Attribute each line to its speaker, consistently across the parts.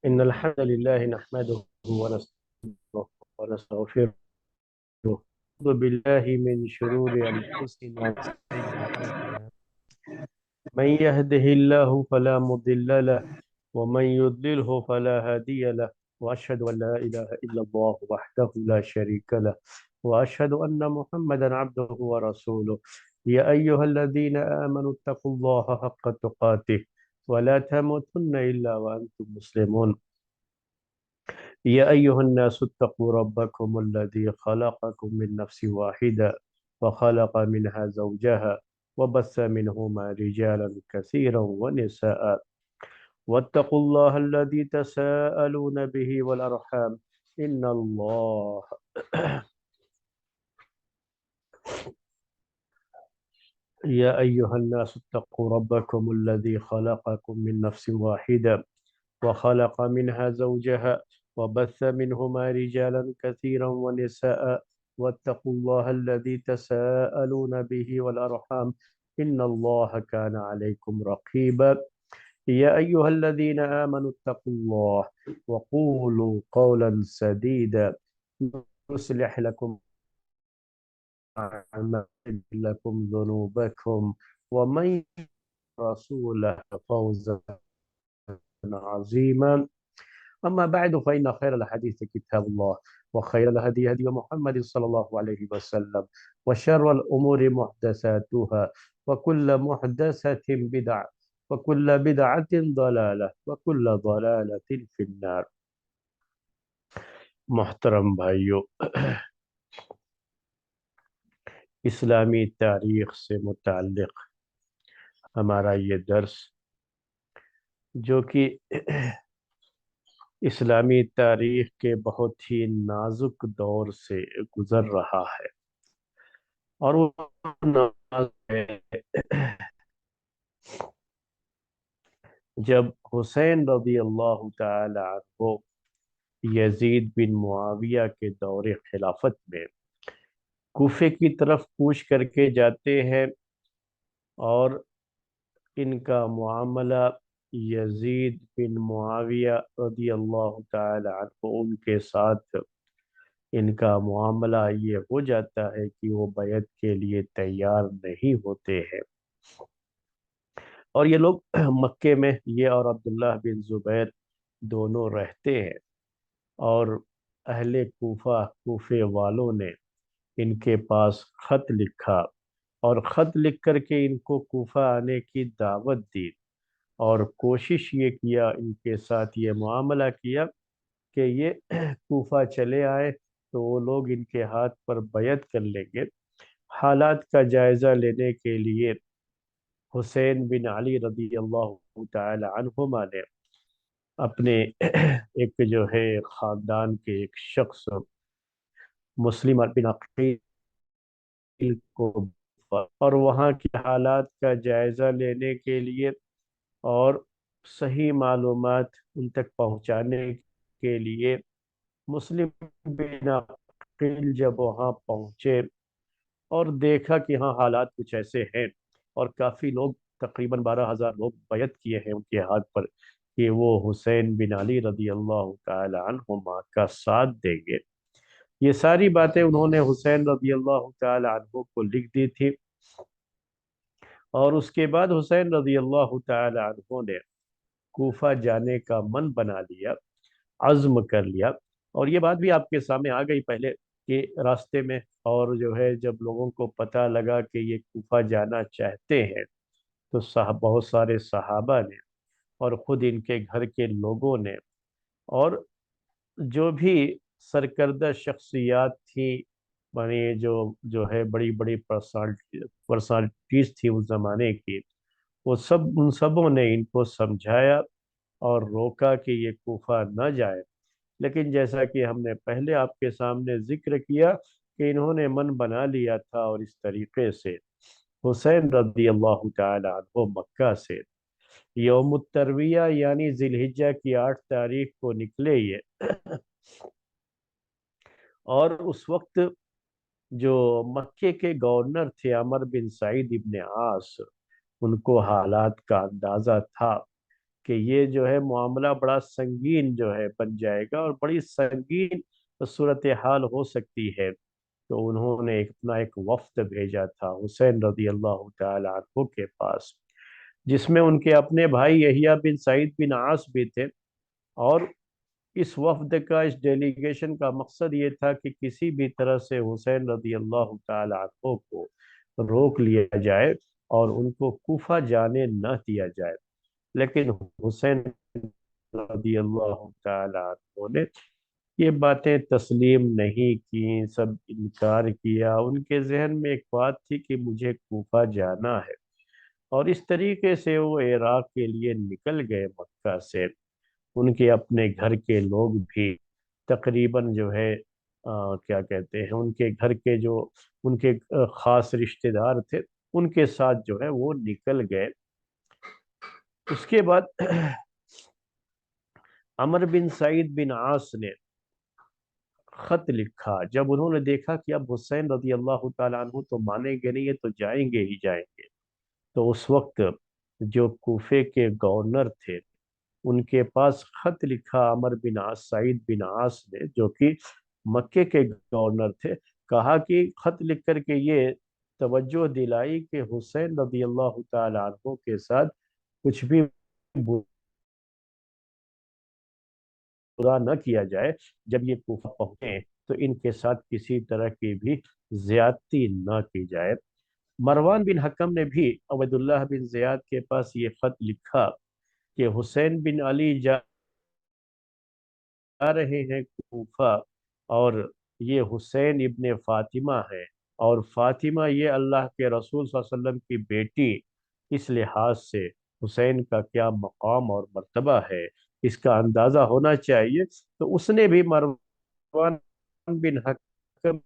Speaker 1: إن الحمد لله نحمده ونستعينه ونستغفره ونعوذ بالله من شرور أنفسنا وسيئات أعمالنا من يهده الله فلا مضل له ومن يضلله فلا هادي له وأشهد أن لا إله إلا الله وحده لا شريك له وأشهد أن محمدا عبده ورسوله يا أيها الذين آمنوا اتقوا الله حق تقاته ولا تموتن إلا وأنتم مسلمون يا أيها الناس اتقوا ربكم الذي خلقكم من نفس واحدة وخلق منها زوجها وبث منهما رجالا كثيرا ونساء واتقوا الله الذي تساءلون به والأرحام إن الله يا أيها الناس اتقوا ربكم الذي خلقكم من نفس واحدة وخلق منها زوجها وبث منهما رجالا كثيرا ونساء واتقوا الله الذي تساءلون به والأرحام إن الله كان عليكم رقيبا يا أيها الذين آمنوا اتقوا الله وقولوا قولا سديدا يصلح لكم لكم ذنوبكم ومن رسوله فوزا عظيما أما بعد فإن خير الحديث كتاب الله وخير الهدي هدي محمد صلى الله عليه وسلم وشر الأمور محدثاتها وكل محدثة بدعة وكل بدعة ضلالة وكل ضلالة في النار. محترم بھائیو، اسلامی تاریخ سے متعلق ہمارا یہ درس جو کہ اسلامی تاریخ کے بہت ہی نازک دور سے گزر رہا ہے، اور وہ نازک ہے جب حسین رضی اللہ تعالی عنہ یزید بن معاویہ کے دور خلافت میں کوفے کی طرف کوچ کر کے جاتے ہیں، اور ان کا معاملہ یزید بن معاویہ رضی اللہ تعالی عنہ ان کے ساتھ ان کا معاملہ یہ ہو جاتا ہے کہ وہ بیعت کے لیے تیار نہیں ہوتے ہیں، اور یہ لوگ مکے میں یہ اور عبداللہ بن زبیر دونوں رہتے ہیں، اور اہل کوفے والوں نے ان کے پاس خط لکھا، اور خط لکھ کر کے ان کو کوفہ آنے کی دعوت دی، اور کوشش یہ کیا، ان کے ساتھ یہ معاملہ کیا کہ یہ کوفہ چلے آئے تو وہ لوگ ان کے ہاتھ پر بیعت کر لیں گے۔ حالات کا جائزہ لینے کے لیے حسین بن علی رضی اللہ تعالی عنہما نے اپنے ایک جو ہے خاندان کے ایک شخص مسلم بن عقیل کو، اور وہاں کے حالات کا جائزہ لینے کے لیے اور صحیح معلومات ان تک پہنچانے کے لیے مسلم بن عقیل جب وہاں پہنچے اور دیکھا کہ ہاں حالات کچھ ایسے ہیں، اور کافی لوگ تقریباً 12,000 لوگ بیعت کیے ہیں ان کے ہاتھ پر کہ وہ حسین بن علی رضی اللہ تعالی عنہما کا ساتھ دیں گے۔ یہ ساری باتیں انہوں نے حسین رضی اللہ تعالی عنہ کو لکھ دی تھی، اور اس کے بعد حسین رضی اللہ تعالی عنہ نے کوفہ جانے کا من بنا لیا، عزم کر لیا، اور یہ بات بھی آپ کے سامنے آ گئی پہلے کہ راستے میں اور جو ہے جب لوگوں کو پتہ لگا کہ یہ کوفہ جانا چاہتے ہیں تو بہت سارے صحابہ نے اور خود ان کے گھر کے لوگوں نے اور جو بھی سرکردہ شخصیات تھی، یعنی جو ہے بڑی بڑی پرسنالٹیز تھی اس زمانے کی، وہ ان سبوں نے ان کو سمجھایا اور روکا کہ یہ کوفہ نہ جائے، لیکن جیسا کہ ہم نے پہلے آپ کے سامنے ذکر کیا کہ انہوں نے من بنا لیا تھا، اور اس طریقے سے حسین رضی اللہ تعالی عنہ مکہ سے یوم الترویہ یعنی ذی الحجہ کی 8 تاریخ کو نکلے یہ، اور اس وقت جو مکے کے گورنر تھے عمر بن سعید ابن عاص، ان کو حالات کا اندازہ تھا کہ یہ جو ہے معاملہ بڑا سنگین جو ہے بن جائے گا، اور بڑی سنگین صورتحال ہو سکتی ہے۔ تو انہوں نے اپنا ایک وفد بھیجا تھا حسین رضی اللہ تعالی عنہ کے پاس، جس میں ان کے اپنے بھائی یحییٰ بن سعید بن عاص بھی تھے۔ اور اس وفد کا، اس ڈیلیگیشن کا مقصد یہ تھا کہ کسی بھی طرح سے حسین رضی اللہ تعالی عنہ کو روک لیا جائے اور ان کو کوفہ جانے نہ دیا جائے۔ لیکن حسین رضی اللہ تعالی عنہ نے یہ باتیں تسلیم نہیں کی، سب انکار کیا۔ ان کے ذہن میں ایک بات تھی کہ مجھے کوفہ جانا ہے، اور اس طریقے سے وہ عراق کے لیے نکل گئے مکہ سے۔ ان کے اپنے گھر کے لوگ بھی تقریباً جو ہے کیا کہتے ہیں، ان کے گھر کے جو ان کے خاص رشتہ دار تھے، ان کے ساتھ جو ہے وہ نکل گئے۔ اس کے بعد عمر بن سعید بن عاص نے خط لکھا، جب انہوں نے دیکھا کہ اب حسین رضی اللہ تعالیٰ عنہ تو مانیں گے نہیں، یہ تو جائیں گے ہی جائیں گے۔ تو اس وقت جو کوفے کے گورنر تھے، ان کے پاس خط لکھا عمر بن عاص، سعید بن عاص نے، جو کہ مکے کے گورنر تھے۔ کہا کہ خط لکھ کر کے یہ توجہ دلائی کہ حسین رضی اللہ تعالی عنہ کے ساتھ کچھ بھی برا نہ کیا جائے، جب یہ کوفہ پہنچے تو ان کے ساتھ کسی طرح کی بھی زیادتی نہ کی جائے۔ مروان بن حکم نے بھی عبید اللہ بن زیاد کے پاس یہ خط لکھا کہ حسین بن علی جا رہے ہیں کوفہ، اور یہ حسین ابن فاطمہ ہے، اور فاطمہ یہ اللہ کے رسول صلی اللہ علیہ وسلم کی بیٹی، اس لحاظ سے حسین کا کیا مقام اور مرتبہ ہے اس کا اندازہ ہونا چاہیے۔ تو اس نے بھی، مروان بن حکم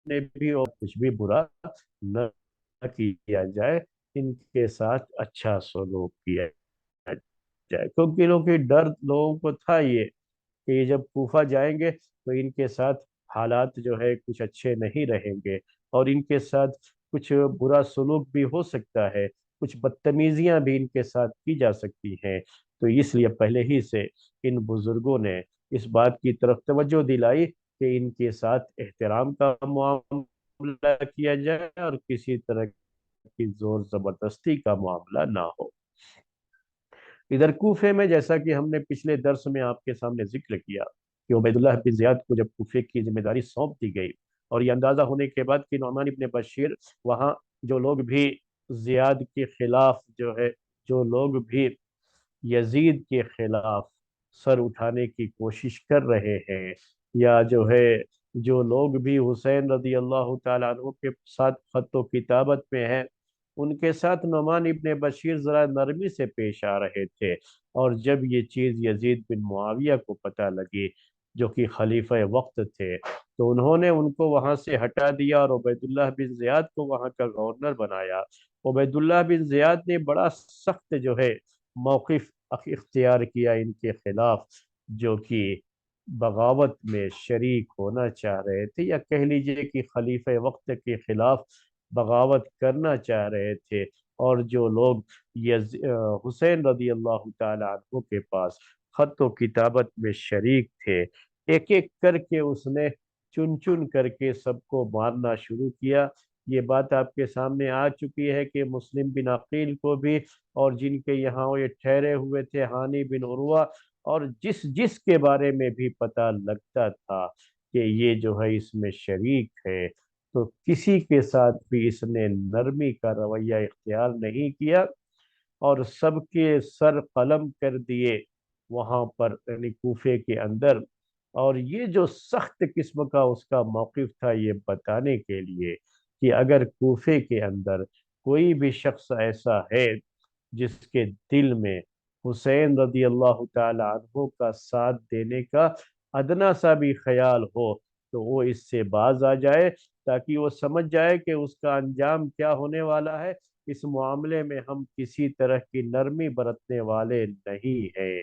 Speaker 1: نے بھی، اور کچھ بھی برا نہ کیا جائے، ان کے ساتھ اچھا سلوک کیا جائے، کیونکہ ڈر لوگوں کو تھا یہ کہ یہ جب کوفہ جائیں گے تو ان کے ساتھ حالات جو ہے کچھ اچھے نہیں رہیں گے، اور ان کے ساتھ کچھ برا سلوک بھی ہو سکتا ہے، کچھ بدتمیزیاں بھی ان کے ساتھ کی جا سکتی ہیں۔ تو اس لیے پہلے ہی سے ان بزرگوں نے اس بات کی طرف توجہ دلائی کہ ان کے ساتھ احترام کا معاملہ کیا جائے، اور کسی طرح کی زور زبردستی کا معاملہ نہ ہو۔ ادھر کوفے میں، جیسا کہ ہم نے پچھلے درس میں آپ کے سامنے ذکر کیا کہ عبید اللہ بن زیاد کو جب کوفے کی ذمہ داری سونپ دی گئی، اور یہ اندازہ ہونے کے بعد کہ نعمان ابن بشیر، وہاں جو لوگ بھی زیاد کے خلاف جو ہے، جو لوگ بھی یزید کے خلاف سر اٹھانے کی کوشش کر رہے ہیں، یا جو ہے جو لوگ بھی حسین رضی اللہ تعالیٰ عنہ کے ساتھ خط و کتابت میں ہیں، ان کے ساتھ نعمان ابن بشیر ذرا نرمی سے پیش آ رہے تھے۔ اور جب یہ چیز یزید بن معاویہ کو پتہ لگی، جو کہ خلیفہ وقت تھے، تو انہوں نے ان کو وہاں سے ہٹا دیا اور عبید اللہ بن زیاد کو وہاں کا گورنر بنایا۔ عبید اللہ بن زیاد نے بڑا سخت جو ہے موقف اختیار کیا ان کے خلاف، جو کہ بغاوت میں شریک ہونا چاہ رہے تھے، یا کہہ لیجئے کہ خلیفہ وقت کے خلاف بغاوت کرنا چاہ رہے تھے۔ اور جو لوگ حسین رضی اللہ تعالی عنہ کے پاس خط و کتابت میں شریک تھے، ایک ایک کر کے اس نے چن چن کر کے سب کو مارنا شروع کیا۔ یہ بات آپ کے سامنے آ چکی ہے کہ مسلم بن عقیل کو بھی، اور جن کے یہاں یہ ٹھہرے ہوئے تھے ہانی بن عروہ، اور جس جس کے بارے میں بھی پتہ لگتا تھا کہ یہ جو ہے اس میں شریک ہے، تو کسی کے ساتھ بھی اس نے نرمی کا رویہ اختیار نہیں کیا، اور سب کے سر قلم کر دیے وہاں پر، یعنی کوفے کے اندر۔ اور یہ جو سخت قسم کا اس کا موقف تھا، یہ بتانے کے لیے کہ اگر کوفے کے اندر کوئی بھی شخص ایسا ہے جس کے دل میں حسین رضی اللہ تعالی عنہ کا ساتھ دینے کا ادنا سا بھی خیال ہو، تو وہ اس سے باز آ جائے، تاکہ وہ سمجھ جائے کہ اس کا انجام کیا ہونے والا ہے۔ اس معاملے میں ہم کسی طرح کی نرمی برتنے والے نہیں ہیں۔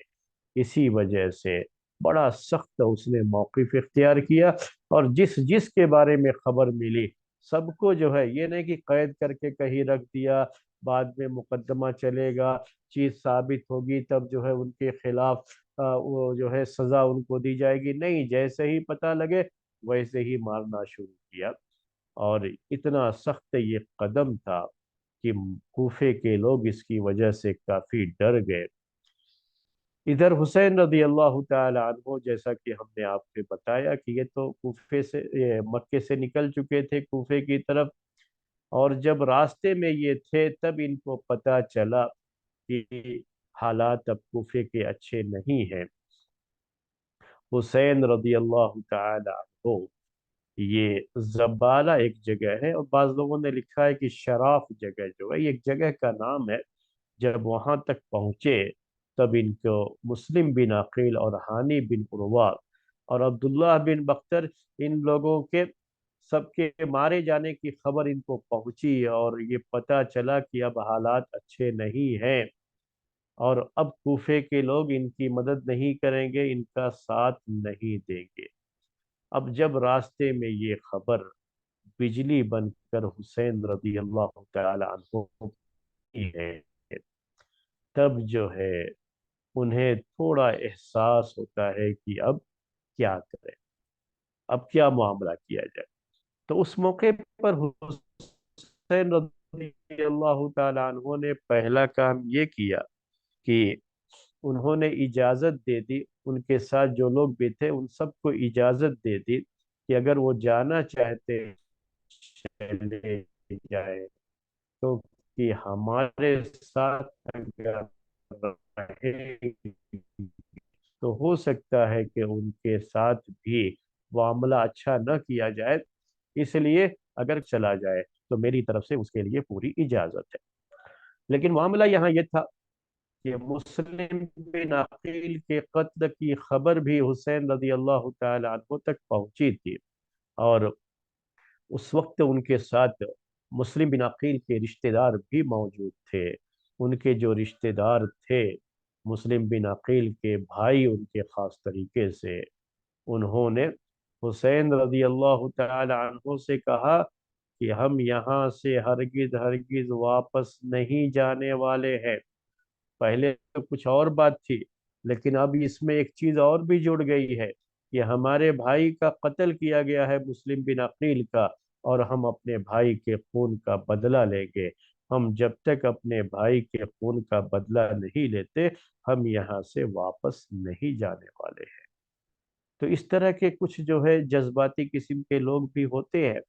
Speaker 1: اسی وجہ سے بڑا سخت اس نے موقف اختیار کیا، اور جس جس کے بارے میں خبر ملی، سب کو جو ہے، یہ نہیں کہ قید کر کے کہیں رکھ دیا بعد میں مقدمہ چلے گا، چیز ثابت ہوگی تب جو ہے ان کے خلاف وہ جو ہے سزا ان کو دی جائے گی، نہیں، جیسے ہی پتہ لگے ویسے ہی مارنا شروع کیا۔ اور اتنا سخت یہ قدم تھا کہ کوفے کے لوگ اس کی وجہ سے کافی ڈر گئے۔ ادھر حسین رضی اللہ تعالی عنہ، جیسا کہ ہم نے آپ سے بتایا کہ یہ تو یہ مکے سے نکل چکے تھے کوفے کی طرف، اور جب راستے میں یہ تھے تب ان کو پتہ چلا کہ حالات اب کوفے کے اچھے نہیں ہیں۔ حسین رضی اللہ تعالی عنہ، یہ زبالہ ایک جگہ ہے، اور بعض لوگوں نے لکھا ہے کہ شراف جگہ جو ہے یہ ایک جگہ کا نام ہے۔ جب وہاں تک پہنچے تب ان کو مسلم بن عقیل اور ہانی بن عروہ اور عبداللہ بن بختر، ان لوگوں کے سب کے مارے جانے کی خبر ان کو پہنچی، اور یہ پتہ چلا کہ اب حالات اچھے نہیں ہیں، اور اب کوفے کے لوگ ان کی مدد نہیں کریں گے، ان کا ساتھ نہیں دیں گے۔ اب جب راستے میں یہ خبر بجلی بن کر حسین رضی اللہ تعالی عنہ کی ہے، تب جو ہے انہیں تھوڑا احساس ہوتا ہے کہ اب کیا کریں، اب کیا معاملہ کیا جائے۔ تو اس موقع پر حسین رضی اللہ تعالی عنہ نے پہلا کام یہ کیا کہ انہوں نے اجازت دے دی، ان کے ساتھ جو لوگ بھی تھے ان سب کو اجازت دے دی کہ اگر وہ جانا چاہتے چلے جائے، تو کہ ہمارے ساتھ اگر رہیں تو ہو سکتا ہے کہ ان کے ساتھ بھی معاملہ اچھا نہ کیا جائے، اس لیے اگر چلا جائے تو میری طرف سے اس کے لیے پوری اجازت ہے۔ لیکن معاملہ یہاں یہ تھا کہ مسلم بن عقیل کے قتل کی خبر بھی حسین رضی اللہ تعالی عنہ تک پہنچی تھی، اور اس وقت ان کے ساتھ مسلم بن عقیل کے رشتہ دار بھی موجود تھے۔ ان کے جو رشتہ دار تھے، مسلم بن عقیل کے بھائی، ان کے خاص طریقے سے انہوں نے حسین رضی اللہ تعالی عنہ سے کہا کہ ہم یہاں سے ہرگز ہرگز واپس نہیں جانے والے ہیں۔ پہلے تو کچھ اور بات تھی، لیکن اب اس میں ایک چیز اور بھی جڑ گئی ہے کہ ہمارے بھائی کا قتل کیا گیا ہے، مسلم بن عقیل کا، اور ہم اپنے بھائی کے خون کا بدلہ لیں گے۔ ہم جب تک اپنے بھائی کے خون کا بدلہ نہیں لیتے ہم یہاں سے واپس نہیں جانے والے ہیں۔ تو اس طرح کے کچھ جو ہے جذباتی قسم کے لوگ بھی ہوتے ہیں۔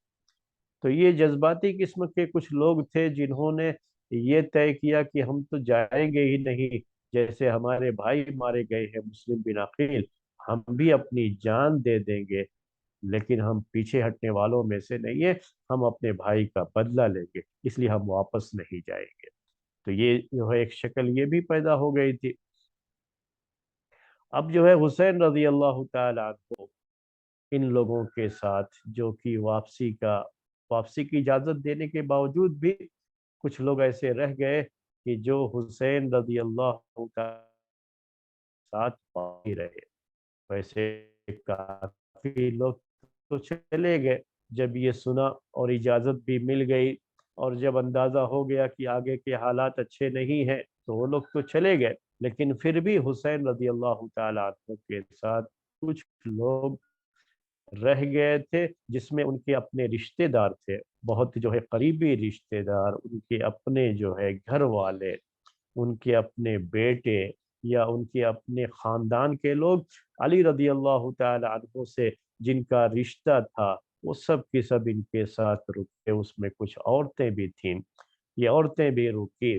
Speaker 1: تو یہ جذباتی قسم کے کچھ لوگ تھے جنہوں نے یہ طے کیا کہ ہم تو جائیں گے ہی نہیں، جیسے ہمارے بھائی مارے گئے ہیں مسلم بن عقیل، ہم بھی اپنی جان دے دیں گے، لیکن ہم پیچھے ہٹنے والوں میں سے نہیں ہیں، ہم اپنے بھائی کا بدلہ لیں گے، اس لیے ہم واپس نہیں جائیں گے۔ تو یہ جو ہے ایک شکل یہ بھی پیدا ہو گئی تھی۔ اب جو ہے حسین رضی اللہ تعالی عنہ ان لوگوں کے ساتھ، جو کہ واپسی کی اجازت دینے کے باوجود بھی کچھ لوگ ایسے رہ گئے کہ جو حسین رضی اللہ کا ساتھ باقی رہے، ویسے کافی لوگ تو چلے گئے۔ جب یہ سنا اور اجازت بھی مل گئی، اور جب اندازہ ہو گیا کہ آگے کے حالات اچھے نہیں ہیں، تو وہ لوگ تو چلے گئے، لیکن پھر بھی حسین رضی اللہ تعالیٰ عنہ کے ساتھ کچھ لوگ رہ گئے تھے، جس میں ان کے اپنے رشتہ دار تھے، بہت جو ہے قریبی رشتہ دار، ان کے اپنے جو ہے گھر والے، ان کے اپنے بیٹے، یا ان کے اپنے خاندان کے لوگ علی رضی اللہ تعالی عنہ سے جن کا رشتہ تھا، وہ سب کی سب ان کے ساتھ رکے۔ اس میں کچھ عورتیں بھی تھیں، یہ عورتیں بھی رکی،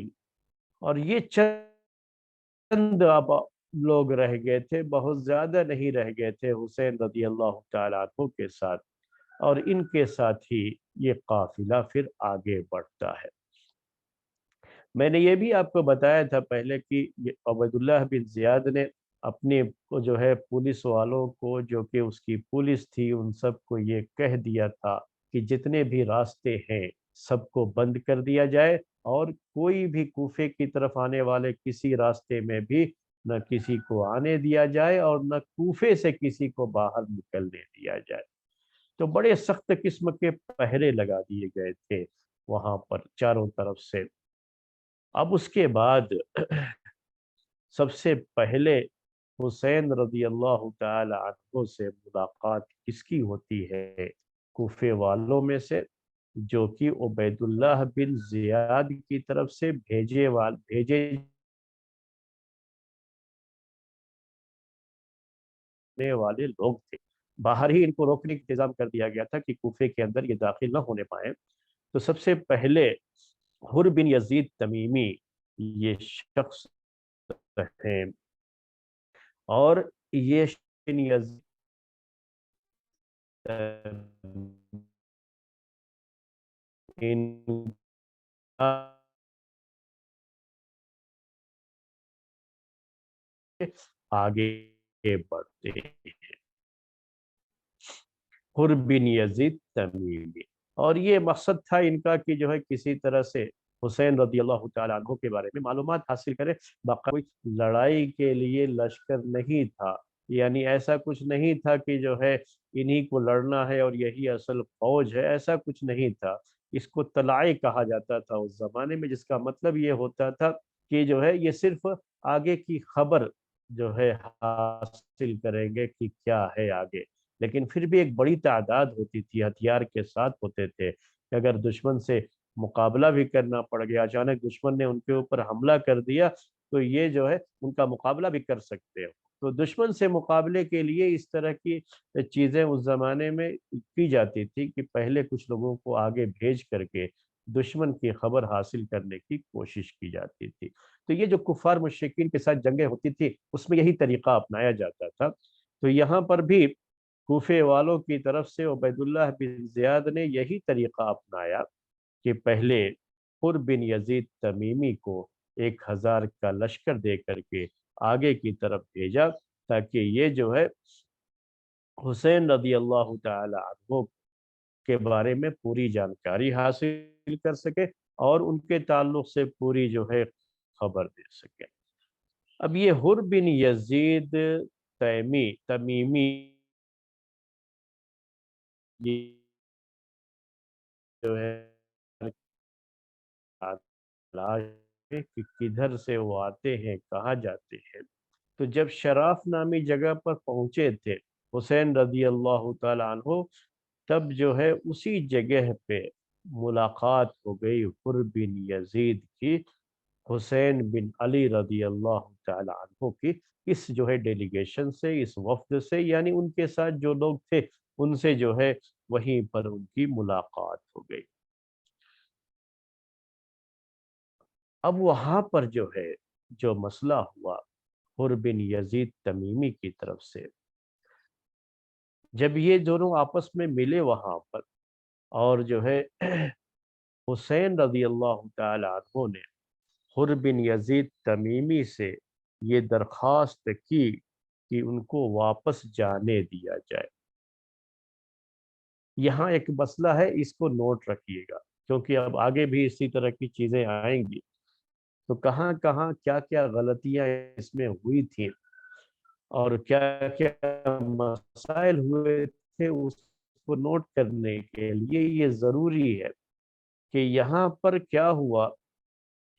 Speaker 1: اور یہ چند اب لوگ رہ گئے تھے، بہت زیادہ نہیں رہ گئے تھے حسین رضی اللہ تعالی عنہ کے ساتھ، اور ان کے ساتھ ہی یہ قافلہ پھر آگے بڑھتا ہے۔ میں نے یہ بھی آپ کو بتایا تھا پہلے کہ عبید اللہ بن زیاد نے اپنے کو جو ہے پولیس والوں کو، جو کہ اس کی پولیس تھی، ان سب کو یہ کہہ دیا تھا کہ جتنے بھی راستے ہیں سب کو بند کر دیا جائے، اور کوئی بھی کوفے کی طرف آنے والے کسی راستے میں بھی نہ کسی کو آنے دیا جائے، اور نہ کوفے سے کسی کو باہر نکلنے دیا جائے۔ تو بڑے سخت قسم کے پہرے لگا دیے گئے تھے وہاں پر چاروں طرف سے۔ اب اس کے بعد سب سے پہلے حسین رضی اللہ تعالی عنہ سے ملاقات کس کی ہوتی ہے؟ کوفے والوں میں سے، جو کہ عبید اللہ بن زیاد کی طرف سے بھیجے جانے والے لوگ تھے۔ باہر ہی ان کو روکنے کا انتظام کر دیا گیا تھا کہ کوفے کے اندر یہ داخل نہ ہونے پائیں۔ تو سب سے پہلے حر بن یزید تمیمی یہ شخص ہیں، اور یہ بن یزید ان کا آگے بڑھتے ہیں، حر بن یزید تمیمی۔ اور یہ مقصد تھا ان کا کہ جو ہے کسی طرح سے حسین رضی اللہ تعالیٰ عنہ کے بارے میں معلومات حاصل کرے۔ باقاعدہ کوئی لڑائی کے لیے لشکر نہیں تھا، یعنی ایسا کچھ نہیں تھا کہ جو ہے انہی کو لڑنا ہے اور یہی اصل فوج ہے، ایسا کچھ نہیں تھا۔ اس کو طلائی کہا جاتا تھا اس زمانے میں، جس کا مطلب یہ ہوتا تھا کہ جو ہے یہ صرف آگے کی خبر جو ہے حاصل کریں گے کہ کیا ہے آگے، لیکن پھر بھی ایک بڑی تعداد ہوتی تھی، ہتھیار کے ساتھ ہوتے تھے کہ اگر دشمن سے مقابلہ بھی کرنا پڑ گیا، اچانک دشمن نے ان کے اوپر حملہ کر دیا، تو یہ جو ہے ان کا مقابلہ بھی کر سکتے ہو۔ تو دشمن سے مقابلے کے لیے اس طرح کی چیزیں اس زمانے میں کی جاتی تھی کہ پہلے کچھ لوگوں کو آگے بھیج کر کے دشمن کی خبر حاصل کرنے کی کوشش کی جاتی تھی۔ تو یہ جو کفار مشرکین کے ساتھ جنگیں ہوتی تھی اس میں یہی طریقہ اپنایا جاتا تھا۔ تو یہاں پر بھی کوفے والوں کی طرف سے عبید اللہ بن زیاد نے یہی طریقہ اپنایا کہ پہلے حر بن یزید تمیمی کو 1000 کا لشکر دے کر کے آگے کی طرف بھیجا، تاکہ یہ جو ہے حسین رضی اللہ تعالی عنہ کے بارے میں پوری جانکاری حاصل کر سکے اور ان کے تعلق سے پوری جو ہے خبر دے سکے۔ اب یہ حر بن یزید تمیمی یہ جو ہے تلاش ہے کہ کدھر سے وہ آتے ہیں، کہاں جاتے ہیں۔ تو جب شراف نامی جگہ پر پہنچے تھے حسین رضی اللہ تعالیٰ عنہ، تب جو ہے اسی جگہ پہ ملاقات ہو گئی حر بن یزید کی حسین بن علی رضی اللہ تعالیٰ عنہ کی، اس جو ہے ڈیلیگیشن سے، اس وفد سے، یعنی ان کے ساتھ جو لوگ تھے ان سے جو ہے وہیں پر ان کی ملاقات ہو گئی۔ اب وہاں پر جو ہے جو مسئلہ ہوا حر بن یزید تمیمی کی طرف سے، جب یہ دونوں آپس میں ملے وہاں پر، اور جو ہے حسین رضی اللہ تعالی عنہ نے حر بن یزید تمیمی سے یہ درخواست کی کہ ان کو واپس جانے دیا جائے۔ یہاں ایک مسئلہ ہے، اس کو نوٹ رکھیے گا، کیونکہ اب آگے بھی اسی طرح کی چیزیں آئیں گی۔ تو کہاں کہاں کیا کیا غلطیاں اس میں ہوئی تھیں اور کیا کیا مسائل ہوئے تھے، اس کو نوٹ کرنے کے لیے یہ ضروری ہے کہ یہاں پر کیا ہوا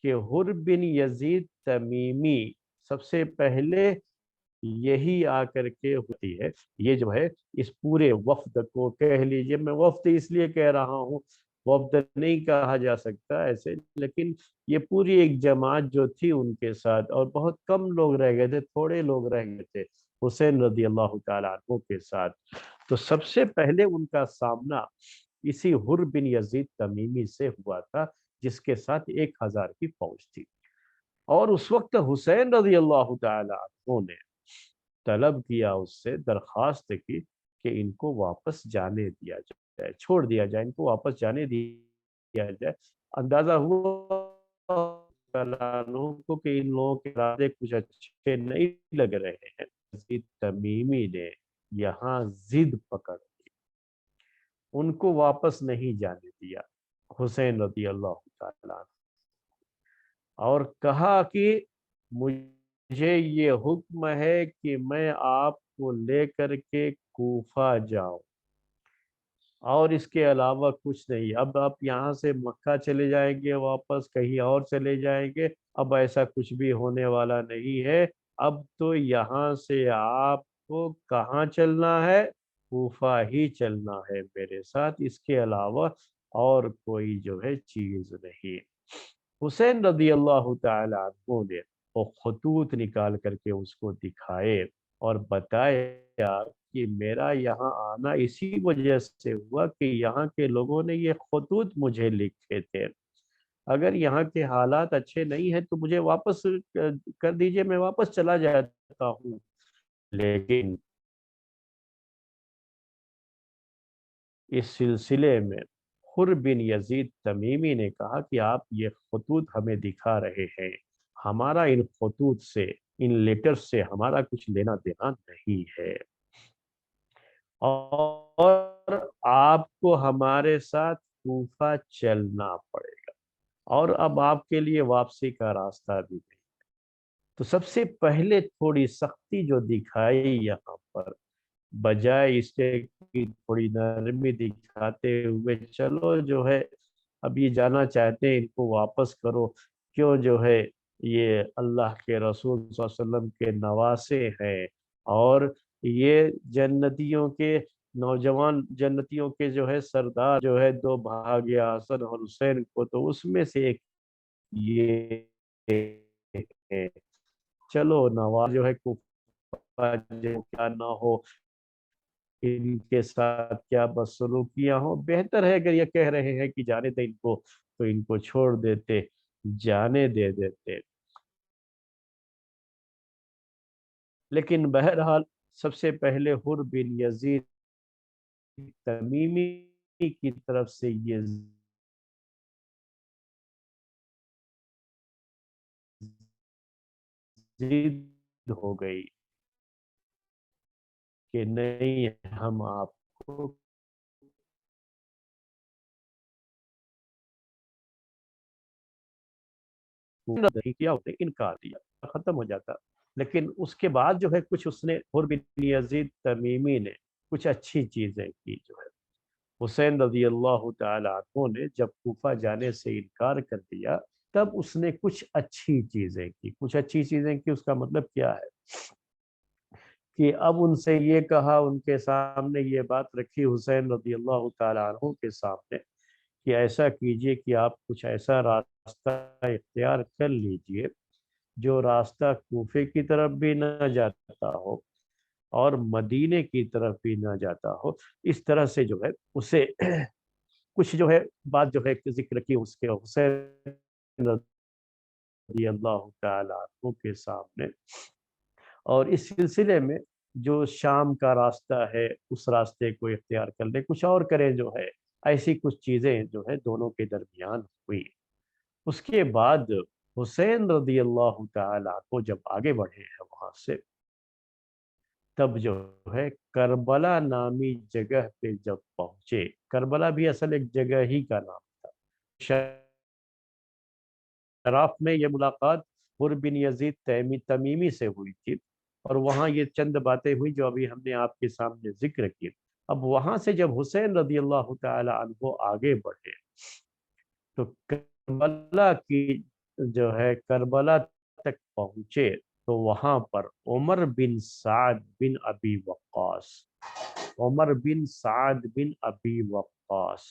Speaker 1: کہ حر بن یزید تمیمی سب سے پہلے یہی آ کر کے ہوتی ہے، یہ جو ہے اس پورے وفد کو کہہ لیجئے، میں وفد اس لیے کہہ رہا ہوں، وفد نہیں کہا جا سکتا ایسے، لیکن یہ پوری ایک جماعت جو تھی ان کے ساتھ، اور بہت کم لوگ رہ گئے تھے، تھوڑے لوگ رہ گئے تھے حسین رضی اللہ تعالیٰ عنہ کے ساتھ۔ تو سب سے پہلے ان کا سامنا اسی حر بن یزید تمیمی سے ہوا تھا، جس کے ساتھ 1000 کی فوج تھی۔ اور اس وقت حسین رضی اللہ تعالیٰ عنہ نے طلب کیا، اس سے درخواست کی کہ ان کو واپس جانے دیا جائے، چھوڑ دیا جائے، ان کو واپس جانے دیا جائے۔ اندازہ ہوا کو کہ ان لوگوں کے ارادے کچھ اچھے نہیں لگ رہے ہیں۔ یزید تمیمی نے یہاں ضد پکڑ لی، ان کو واپس نہیں جانے دیا حسین رضی اللہ تعالیٰ عنہ، اور کہا کہ مجھے یہ حکم ہے کہ میں آپ کو لے کر کے کوفہ جاؤں، اور اس کے علاوہ کچھ نہیں۔ اب آپ یہاں سے مکہ چلے جائیں گے، واپس کہیں اور چلے جائیں گے، اب ایسا کچھ بھی ہونے والا نہیں ہے۔ اب تو یہاں سے آپ کو کہاں چلنا ہے؟ کوفہ ہی چلنا ہے میرے ساتھ، اس کے علاوہ اور کوئی جو ہے چیز نہیں۔ حسین رضی اللہ تعالی عنہ نے وہ خطوط نکال کر کے اس کو دکھائے اور بتایا کہ میرا یہاں آنا اسی وجہ سے ہوا کہ یہاں کے لوگوں نے یہ خطوط مجھے لکھے تھے۔ اگر یہاں کے حالات اچھے نہیں ہیں تو مجھے واپس کر دیجئے، میں واپس چلا جاتا ہوں۔ لیکن اس سلسلے میں حر بن یزید تمیمی نے کہا کہ آپ یہ خطوط ہمیں دکھا رہے ہیں، ہمارا ان خطوط سے، ان لیٹر سے ہمارا کچھ لینا دینا نہیں ہے، اور آپ کو ہمارے ساتھ کوفہ چلنا پڑے گا، اور اب آپ کے لیے واپسی کا راستہ بھی نہیں۔ تو سب سے پہلے تھوڑی سختی جو دکھائی یہاں پر، بجائے اس کے کہ تھوڑی نرمی دکھاتے ہوئے چلو جو ہے اب یہ جانا چاہتے ہیں ان کو واپس کرو، کیوں جو ہے یہ اللہ کے رسول صلی اللہ علیہ وسلم کے نواسے ہیں، اور یہ جنتیوں کے نوجوان جنتیوں کے جو ہے سردار جو ہے دو بھاگے حسن اور حسین کو، تو اس میں سے ایک یہ ہے۔ چلو نواز جو ہے کوفہ جو کیا نہ ہو، ان کے ساتھ کیا بدسلوکیاں ہوں، بہتر ہے اگر یہ کہہ رہے ہیں کہ جانے دیں ان کو تو ان کو چھوڑ دیتے، جانے دے دیتے۔ لیکن بہرحال سب سے پہلے حر بن یزید تمیمی کی طرف سے یہ ضد ہو گئی کہ نہیں، ہم آپ کو نہیں کیا، اس نے انکار دیا، ختم ہو جاتا۔ لیکن اس کے بعد جو ہے کچھ اس نے حر بن یزید تمیمی نے کچھ اچھی چیزیں کی جو ہے۔ حسین رضی اللہ تعالی عنہ نے جب کوفہ جانے سے انکار کر دیا، تب اس نے کچھ اچھی چیزیں کی۔ کچھ اچھی چیزیں کی اس کا مطلب کیا ہے کہ اب ان سے یہ کہا، ان کے سامنے یہ بات رکھی حسین رضی اللہ تعالی عنہ کے سامنے کہ ایسا کیجئے کہ آپ کچھ ایسا راستہ اختیار کر لیجئے جو راستہ کوفے کی طرف بھی نہ جاتا ہو اور مدینے کی طرف بھی نہ جاتا ہو۔ اس طرح سے جو ہے اسے کچھ جو ہے بات جو ہے ذکر کی اس کے حسین رضی اللہ تعالی عنہ کے سامنے، اور اس سلسلے میں جو شام کا راستہ ہے اس راستے کو اختیار کر لیں، کچھ اور کریں جو ہے، ایسی کچھ چیزیں جو ہے دونوں کے درمیان ہوئی۔ اس کے بعد حسین رضی اللہ تعالی عنہ جب آگے بڑھے ہیں وہاں سے، تب جو ہے کربلا نامی جگہ پہ جب پہنچے، کربلا بھی اصل ایک جگہ ہی کا نام تھا، شراف میں یہ ملاقات حر بن یزید تمیمی سے ہوئی تھی، اور وہاں یہ چند باتیں ہوئی جو ابھی ہم نے آپ کے سامنے ذکر کی۔ اب وہاں سے جب حسین رضی اللہ تعالی عنہ آگے بڑھے تو کربلا کی جو ہے کربلا تک پہنچے، تو وہاں پر عمر بن سعد بن ابی وقاص، عمر بن سعد بن ابی وقاص،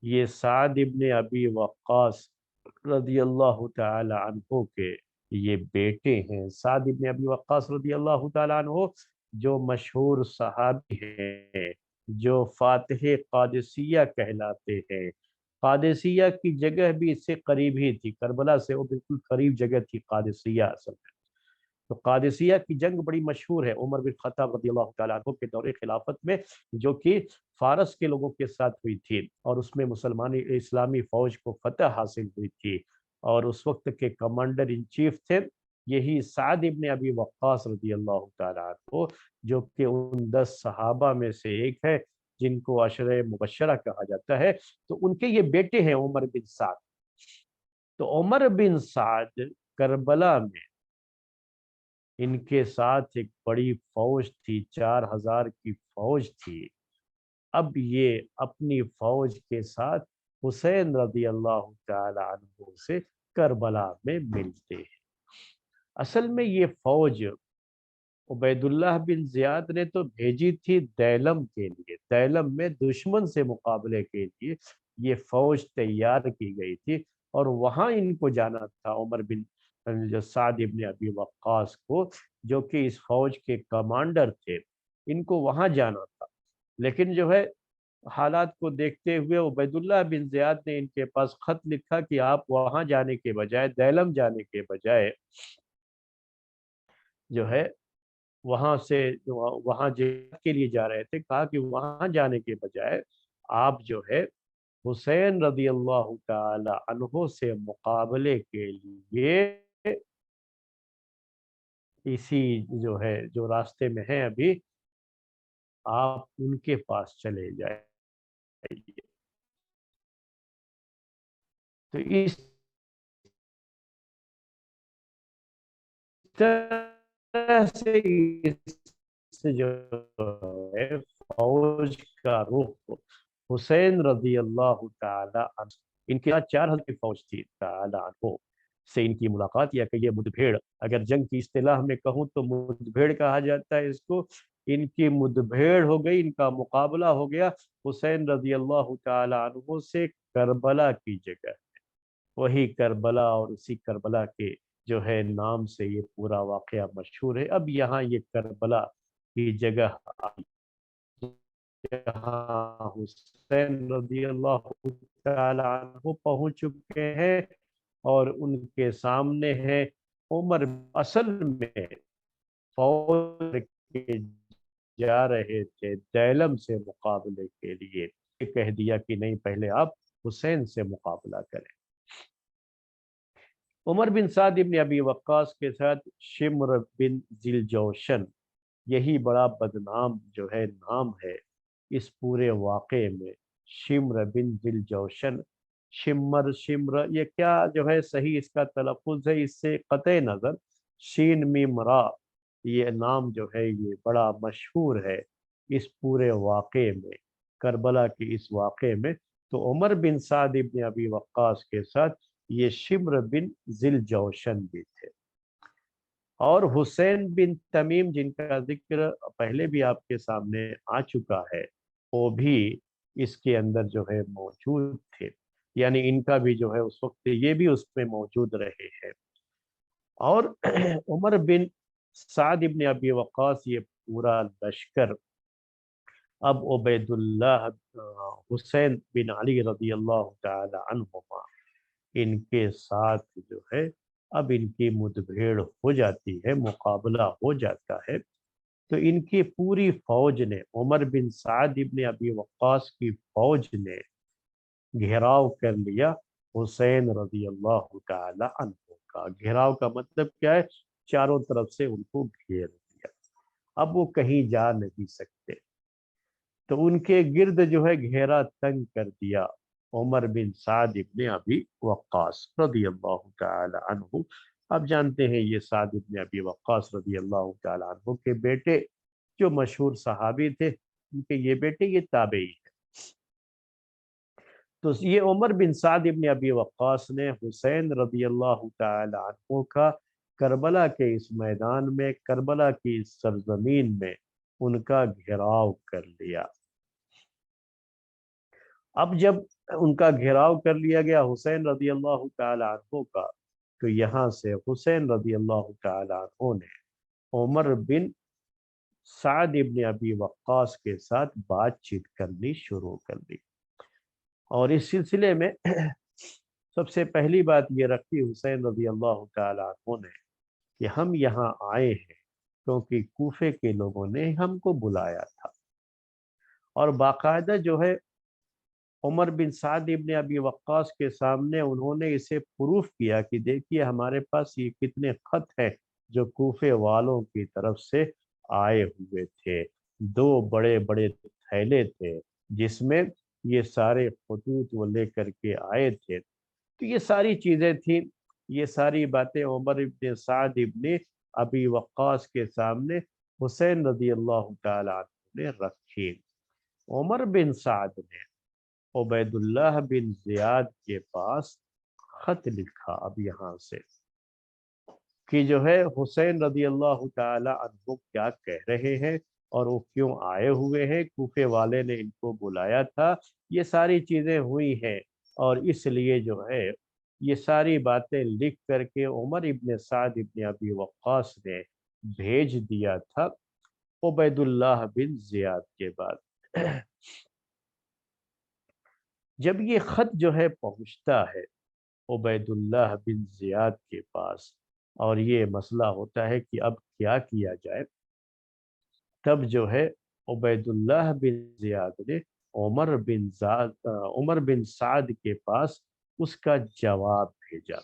Speaker 1: یہ سعد ابن ابی وقاص رضی اللہ تعالی عنہ کے یہ بیٹے ہیں۔ سعد ابن ابی وقاص رضی اللہ تعالی عنہ جو مشہور صحابی ہیں، جو فاتح قادسیہ کہلاتے ہیں۔ قادسیہ کی جگہ بھی اس سے قریب ہی تھی، کربلا سے وہ بالکل قریب جگہ تھی قادسیہ اصل میں۔ تو قادسیہ کی جنگ بڑی مشہور ہے عمر بن خطاب رضی اللہ تعالیٰ عنہ کے دور خلافت میں، جو کہ فارس کے لوگوں کے ساتھ ہوئی تھی، اور اس میں مسلمانی اسلامی فوج کو فتح حاصل ہوئی تھی، اور اس وقت کے کمانڈر ان چیف تھے یہی سعد ابن ابی وقاص رضی اللہ تعالیٰ عنہ، جو کہ ان 10 صحابہ میں سے ایک ہے جن کو عشرہ مبشرہ کہا جاتا ہے۔ تو ان کے یہ بیٹے ہیں عمر بن سعد۔ تو عمر بن سعد کربلا میں ان کے ساتھ ایک بڑی فوج تھی، 4000 کی فوج تھی، اب یہ اپنی فوج کے ساتھ حسین رضی اللہ تعالی عنہ سے کربلا میں ملتے ہیں۔ اصل میں یہ فوج عبید اللہ بن زیاد نے تو بھیجی تھی دیلم کے لیے، دیلم میں دشمن سے مقابلے کے لیے یہ فوج تیار کی گئی تھی، اور وہاں ان کو جانا تھا عمر بن جو سعد ابن ابی وقاص کو، جو کہ اس فوج کے کمانڈر تھے، ان کو وہاں جانا تھا۔ لیکن جو ہے حالات کو دیکھتے ہوئے عبید اللہ بن زیاد نے ان کے پاس خط لکھا کہ آپ وہاں جانے کے بجائے، دیلم جانے کے بجائے جو ہے وہاں سے وہاں جہاد کے لیے جا رہے تھے، کہا کہ وہاں جانے کے بجائے آپ جو ہے حسین رضی اللہ تعالی عنہ سے مقابلے کے لیے اسی جو ہے جو راستے میں ہیں ابھی، آپ ان کے پاس چلے جائیں۔ تو اس طرح سے اس جو ہے فوج کا رخ حسین رضی اللہ تعالی عنہ، ان کے ساتھ 4,000 کی فوج تھی تعالی عنہ سے ان کی ملاقات، یا کہ یہ مدبھیڑ، اگر جنگ کی اصطلاح میں کہوں تو مدبھیڑ کہا جاتا ہے اس کو، ان کی مدبھیڑ ہو گئی، ان کا مقابلہ ہو گیا حسین رضی اللہ تعالی عنہ سے کربلا کی جگہ، وہی کربلا، اور اسی کربلا کے جو ہے نام سے یہ پورا واقعہ مشہور ہے۔ اب یہاں یہ کربلا کی جگہ جہاں حسین رضی اللہ تعالی عنہ پہنچ چکے ہیں، اور ان کے سامنے ہے عمر، اصل میں فوج کے جا رہے تھے دیلم سے مقابلے کے لیے، کہہ دیا کہ نہیں، پہلے آپ حسین سے مقابلہ کریں۔ عمر بن سعد ابن ابی وقاص کے ساتھ شمر بن ذی جوشن، یہی بڑا بدنام جو ہے نام ہے اس پورے واقعے میں، شمر بن ذی جوشن، شمر یہ کیا جو ہے صحیح اس کا تلفظ ہے، اس سے قطع نظر شین میم را، یہ نام جو ہے یہ بڑا مشہور ہے اس پورے واقعے میں، کربلا کے اس واقعے میں۔ تو عمر بن سعد ابن ابی وقاص کے ساتھ یہ شمر بن ذی جوشن بھی تھے، اور حسین بن تمیم جن کا ذکر پہلے بھی آپ کے سامنے آ چکا ہے، وہ بھی اس کے اندر جو ہے موجود تھے، یعنی ان کا بھی جو ہے اس وقت یہ بھی اس میں موجود رہے ہیں۔ اور عمر بن سعد ابن ابی وقاص یہ پورا لشکر اب عبید اللہ حسین بن علی رضی اللہ تعالی عنہما، ان کے ساتھ جو ہے اب ان کی مدبھیڑ ہو جاتی ہے، مقابلہ ہو جاتا ہے۔ تو ان کی پوری فوج نے، عمر بن سعد ابن ابی وقاص کی فوج نے گھیراؤ کر لیا حسین رضی اللہ تعالی عنہ کا۔ گھیراؤ کا مطلب کیا ہے؟ چاروں طرف سے ان کو گھیر دیا، اب وہ کہیں جا نہیں سکتے، تو ان کے گرد جو ہے گھیرا تنگ کر دیا عمر بن سعد ابن ابی وقاص رضی اللہ تعالی عنہ۔ اب جانتے ہیں یہ سعد ابن ابی وقاص رضی اللہ تعالی عنہ کے بیٹے جو مشہور صحابی تھے، ان کے یہ بیٹے یہ تابعی ہیں۔ تو یہ عمر بن سعد ابن ابی وقاص نے حسین رضی اللہ تعالی عنہ کا کربلا کے اس میدان میں، کربلا کی اس سرزمین میں ان کا گھیراؤ کر لیا۔ اب جب ان کا گھیراؤ کر لیا گیا حسین رضی اللہ تعالی عنہ کا، تو یہاں سے حسین رضی اللہ تعالی عنہ نے عمر بن سعد ابن ابی وقاص کے ساتھ بات چیت کرنی شروع کر دی، اور اس سلسلے میں سب سے پہلی بات یہ رکھی حسین رضی اللہ تعالی عنہ نے کہ ہم یہاں آئے ہیں کیونکہ کوفے کے لوگوں نے ہم کو بلایا تھا، اور باقاعدہ جو ہے عمر بن سعد ابن ابی وقاص کے سامنے انہوں نے اسے پروف کیا کہ دیکھیے ہمارے پاس یہ کتنے خط ہیں جو کوفے والوں کی طرف سے آئے ہوئے تھے، 2 بڑے بڑے تھیلے تھے جس میں یہ سارے خطوط وہ لے کر کے آئے تھے۔ تو یہ ساری چیزیں تھیں، یہ ساری باتیں عمر بن سعد ابن ابی وقاص کے سامنے حسین رضی اللہ تعالی عنہ نے رکھی۔ عمر بن سعد نے عبیداللہ بن زیاد کے پاس خط لکھا، اب یہاں سے کہ جو ہے حسین رضی اللہ تعالی عنہ کیا کہہ رہے ہیں اور وہ کیوں آئے ہوئے ہیں، کوفے والے نے ان کو بلایا تھا، یہ ساری چیزیں ہوئی ہیں، اور اس لیے جو ہے یہ ساری باتیں لکھ کر کے عمر ابن سعد ابن ابی وقاص نے بھیج دیا تھا عبید اللہ بن زیاد کے بعد۔ جب یہ خط جو ہے پہنچتا ہے عبید اللہ بن زیاد کے پاس اور یہ مسئلہ ہوتا ہے کہ اب کیا کیا جائے، تب جو ہے عبید اللہ بن زیاد نے عمر بن سعد کے پاس اس کا جواب بھیجا۔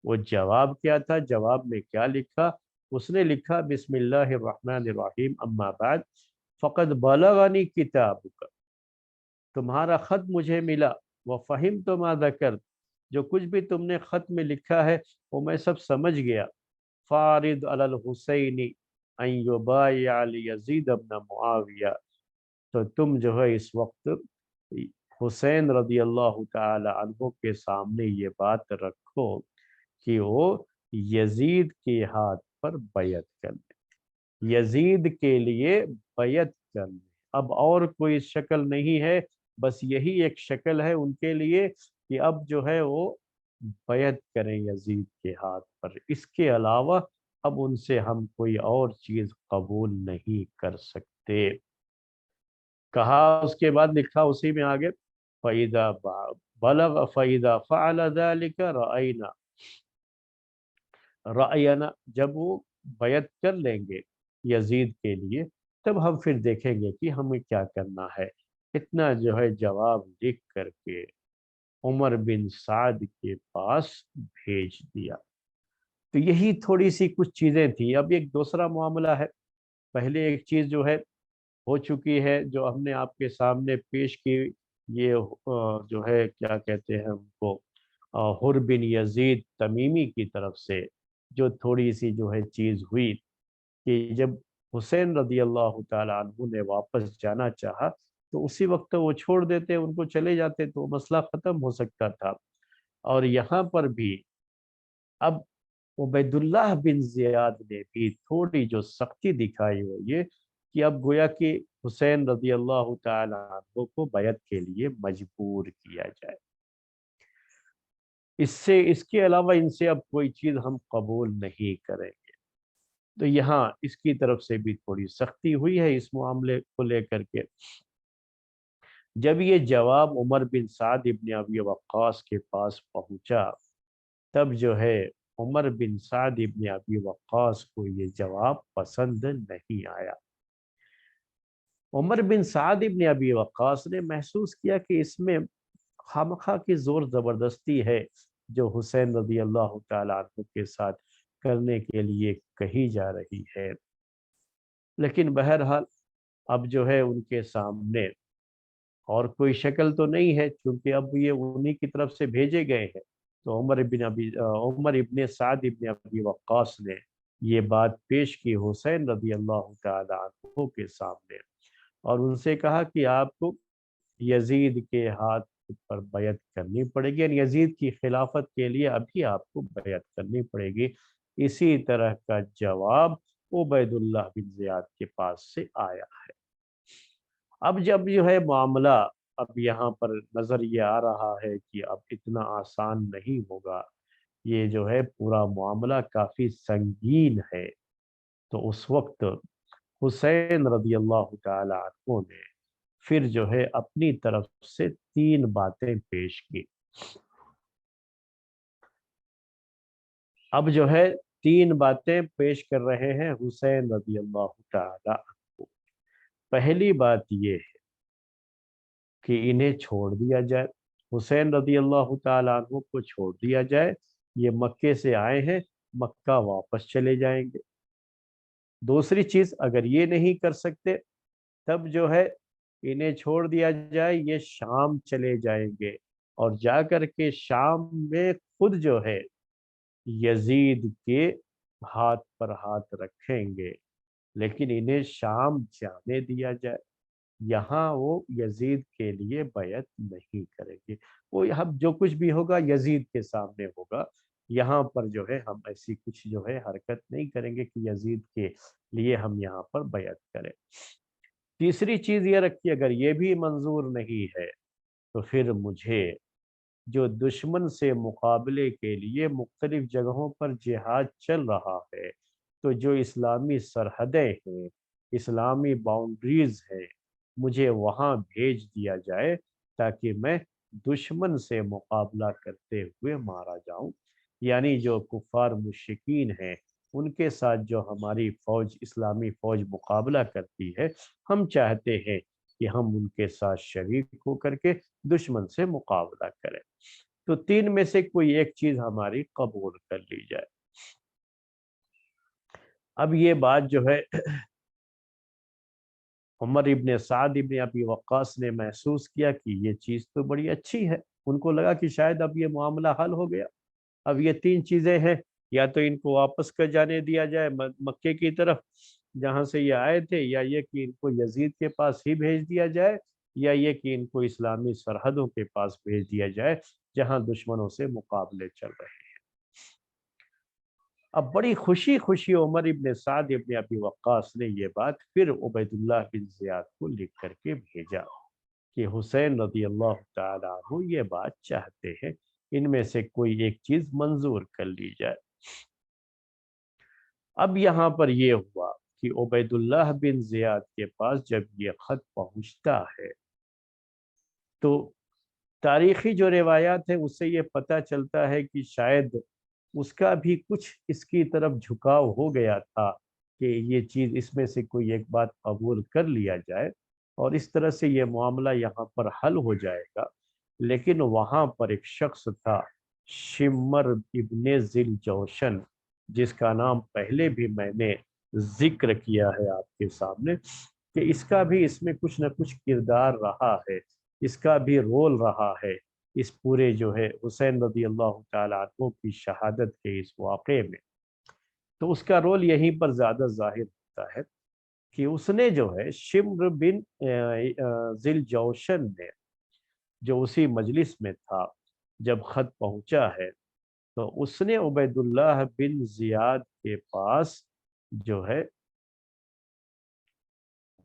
Speaker 1: وہ جواب کیا تھا؟ جواب میں کیا لکھا؟ اس نے لکھا بسم اللہ الرحمن الرحیم اما بعد فقد بلغنی کتابک، تمہارا خط مجھے ملا، وفہمت ما ذکرت، جو کچھ بھی تم نے خط میں لکھا ہے وہ میں سب سمجھ گیا۔ فارض علی الحسین ان یبایع لیزید بن معاویہ، تو تم جو ہے اس وقت حسین رضی اللہ تعالی عنہ کے سامنے یہ بات رکھو کہ وہ یزید کے ہاتھ پر بیعت کر لیں، یزید کے لیے بیعت کر لیں۔ اب اور کوئی شکل نہیں ہے، بس یہی ایک شکل ہے ان کے لیے کہ اب جو ہے وہ بیعت کریں یزید کے ہاتھ پر، اس کے علاوہ اب ان سے ہم کوئی اور چیز قبول نہیں کر سکتے۔ کہا اس کے بعد لکھا اسی میں آگے فَإِذَا بَلَغَ فَإِذَا فَعَلَ ذَلِكَ رَأَيَنَا، جب وہ بیعت کر لیں گے یزید کے لیے تب ہم پھر دیکھیں گے کہ ہمیں کیا کرنا ہے۔ اتنا جو ہے جواب لکھ کر کے عمر بن سعد کے پاس بھیج دیا۔ تو یہی تھوڑی سی کچھ چیزیں تھیں۔ اب ایک دوسرا معاملہ ہے، پہلے ایک چیز جو ہے ہو چکی ہے جو ہم نے آپ کے سامنے پیش کی، یہ جو ہے کیا کہتے ہیں ان کو، حر بن یزید تمیمی کی طرف سے جو تھوڑی سی جو ہے چیز ہوئی کہ جب حسین رضی اللہ تعالی عنہ نے واپس جانا چاہا تو اسی وقت وہ چھوڑ دیتے، ان کو چلے جاتے تو مسئلہ ختم ہو سکتا تھا۔ اور یہاں پر بھی اب عبید اللہ بن زیاد نے بھی تھوڑی جو سختی دکھائی وہ یہ کہ اب گویا کہ حسین رضی اللہ تعالی عنہ کو بیعت کے لیے مجبور کیا جائے، اس کے علاوہ ان سے اب کوئی چیز ہم قبول نہیں کریں گے۔ تو یہاں اس کی طرف سے بھی تھوڑی سختی ہوئی ہے اس معاملے کو لے کر کے۔ جب یہ جواب عمر بن سعد ابن ابی وقاص کے پاس پہنچا تب جو ہے عمر بن سعد ابن ابی وقاص کو یہ جواب پسند نہیں آیا۔ عمر بن سعد ابن ابی وقاص نے محسوس کیا کہ اس میں خامخواہ کی زور زبردستی ہے جو حسین رضی اللہ تعالی عنہ کے ساتھ کرنے کے لیے کہی جا رہی ہے، لیکن بہرحال اب جو ہے ان کے سامنے اور کوئی شکل تو نہیں ہے، چونکہ اب یہ انہی کی طرف سے بھیجے گئے ہیں۔ تو عمر ابن سعد ابن ابی وقاص نے یہ بات پیش کی حسین رضی اللہ تعالی عنہ کے سامنے اور ان سے کہا کہ آپ کو یزید کے ہاتھ پر بیعت کرنی پڑے گی، یعنی یزید کی خلافت کے لیے ابھی آپ کو بیعت کرنی پڑے گی۔ اسی طرح کا جواب عبید اللہ بن زیاد کے پاس سے آیا ہے۔ اب جب جو ہے معاملہ اب یہاں پر نظر یہ آ رہا ہے کہ اب اتنا آسان نہیں ہوگا، یہ جو ہے پورا معاملہ کافی سنگین ہے، تو اس وقت حسین رضی اللہ تعالی عنہ نے پھر جو ہے اپنی طرف سے 3 باتیں پیش کی۔ اب جو ہے 3 باتیں پیش کر رہے ہیں حسین رضی اللہ تعالی عنہ۔ پہلی بات یہ ہے کہ انہیں چھوڑ دیا جائے، حسین رضی اللہ تعالی عنہ کو چھوڑ دیا جائے، یہ مکے سے آئے ہیں، مکہ واپس چلے جائیں گے۔ دوسری چیز، اگر یہ نہیں کر سکتے تب جو ہے انہیں چھوڑ دیا جائے، یہ شام چلے جائیں گے اور جا کر کے شام میں خود جو ہے یزید کے ہاتھ پر ہاتھ رکھیں گے، لیکن انہیں شام جانے دیا جائے۔ یہاں وہ یزید کے لیے بیعت نہیں کریں گے۔ وہ ہم جو کچھ بھی ہوگا یزید کے سامنے ہوگا، یہاں پر جو ہے ہم ایسی کچھ جو ہے حرکت نہیں کریں گے کہ یزید کے لیے ہم یہاں پر بیعت کریں۔ تیسری چیز یہ رکھی، اگر یہ بھی منظور نہیں ہے تو پھر مجھے جو دشمن سے مقابلے کے لیے مختلف جگہوں پر جہاد چل رہا ہے، تو جو اسلامی سرحدیں ہیں، اسلامی باؤنڈریز ہیں، مجھے وہاں بھیج دیا جائے تاکہ میں دشمن سے مقابلہ کرتے ہوئے مارا جاؤں۔ یعنی جو کفار مشرکین ہیں ان کے ساتھ جو ہماری فوج، اسلامی فوج مقابلہ کرتی ہے، ہم چاہتے ہیں کہ ہم ان کے ساتھ شریک ہو کر کے دشمن سے مقابلہ کریں۔ تو تین میں سے کوئی ایک چیز ہماری قبول کر لی جائے۔ اب یہ بات جو ہے عمر ابن سعد ابن ابی وقاص نے محسوس کیا کہ یہ چیز تو بڑی اچھی ہے، ان کو لگا کہ شاید اب یہ معاملہ حل ہو گیا۔ اب یہ تین چیزیں ہیں، یا تو ان کو واپس کر جانے دیا جائے مکے کی طرف جہاں سے یہ آئے تھے، یا یہ کہ ان کو یزید کے پاس ہی بھیج دیا جائے، یا یہ کہ ان کو اسلامی سرحدوں کے پاس بھیج دیا جائے جہاں دشمنوں سے مقابلے چل رہے ہیں۔ اب بڑی خوشی خوشی عمر ابن سعد ابن ابی وقاص نے یہ بات پھر عبید اللہ بن زیاد کو لکھ کر کے بھیجا کہ حسین رضی اللہ تعالیٰ عنہ یہ بات چاہتے ہیں، ان میں سے کوئی ایک چیز منظور کر لی جائے۔ اب یہاں پر یہ ہوا کہ عبید اللہ بن زیاد کے پاس جب یہ خط پہنچتا ہے تو تاریخی جو روایات ہیں اس سے یہ پتہ چلتا ہے کہ شاید اس کا بھی کچھ اس کی طرف جھکاؤ ہو گیا تھا کہ یہ چیز اس میں سے کوئی ایک بات قبول کر لیا جائے اور اس طرح سے یہ معاملہ یہاں پر حل ہو جائے گا۔ لیکن وہاں پر ایک شخص تھا شمر ابن ذل جوشن، جس کا نام پہلے بھی میں نے ذکر کیا ہے آپ کے سامنے، کہ اس کا بھی اس میں کچھ نہ کچھ کردار رہا ہے، اس کا بھی رول رہا ہے اس پورے جو ہے حسین رضی اللہ تعالیٰ عنہ کی شہادت کے اس واقعے میں۔ تو اس کا رول یہیں پر زیادہ ظاہر ہوتا ہے کہ اس نے جو ہے شمر بن ذل جوشن نے، جو اسی مجلس میں تھا جب خط پہنچا ہے، تو اس نے عبید اللہ بن زیاد کے پاس جو ہے